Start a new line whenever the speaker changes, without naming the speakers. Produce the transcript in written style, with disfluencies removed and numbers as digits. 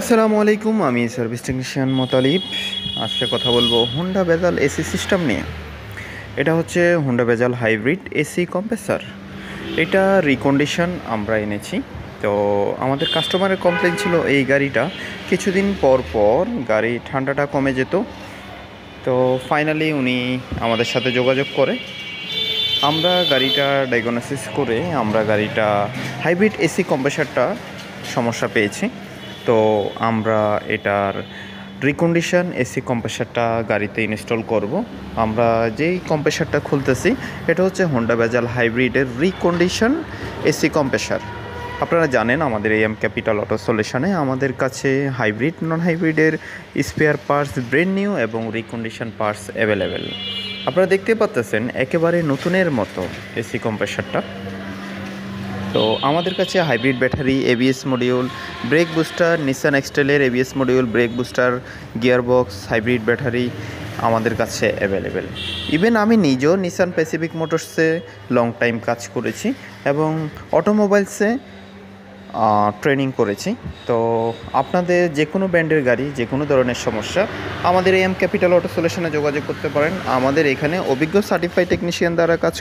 আসসালামু আলাইকুম, আমি সার্ভিস টেকনিশিয়ান মোতালিব। আজকে কথা বলবো হোন্ডা বেজাল এসি সিস্টেম নিয়ে। এটা হচ্ছে হোন্ডা বেজাল হাইব্রিড এসি কম্প্রেসার। এটা রিকন্ডিশন আমরা এনেছি। তো আমাদের কাস্টমারের কমপ্লেন ছিল এই গাড়িটা কিছুদিন পর পর গাড়ি ঠান্ডাটা কমে যেত। তো ফাইনালি উনি আমাদের সাথে যোগাযোগ করে আমরা গাড়িটা ডায়াগনোসিস করে আমরা গাড়িটা হাইব্রিড এসি কম্প্রেসারটা সমস্যা পেয়েছি। তো আমরা এটার রিকন্ডিশন এসি কম্প্রেসারটা গাড়িতে ইনস্টল করব। আমরা যেই কম্প্রেসারটা খুলতেছি এটা হচ্ছে হোন্ডা বেজাল হাইব্রিডের রিকন্ডিশন এসি কম্প্রেসার। আপনারা জানেন আমাদের AM ক্যাপিটাল অটো সলিউশনে আমাদের কাছে হাইব্রিড নন হাইব্রিডের স্পেয়ার পার্টস ব্র্যান্ড নিউ এবং রিকন্ডিশন পার্টস অ্যাভেলেবেল। আপনারা দেখতে পাচ্ছেন একেবারে নতুনের মতো এসি কম্প্রেসারটা। তো আমাদের কাছে hybrid battery, ABS module, brake booster, Nissan এক্সটেলের ABS module, brake booster, gearbox, hybrid battery আমাদের কাছে অ্যাভেলেবেল। ইভেন আমি নিজেও নিসান প্যাসিফিক মোটরসে লং টাইম কাজ করেছি এবং অটোমোবাইলসে ট্রেনিং করেছি। তো আপনাদের যে কোনো ব্র্যান্ডের গাড়ি, যে কোনো ধরনের সমস্যা আমাদের AM ক্যাপিটাল অটো সলিউশনে যোগাযোগ করতে পারেন। আমাদের এখানে অভিজ্ঞ সার্টিফাইড টেকনিশিয়ান দ্বারা কাজ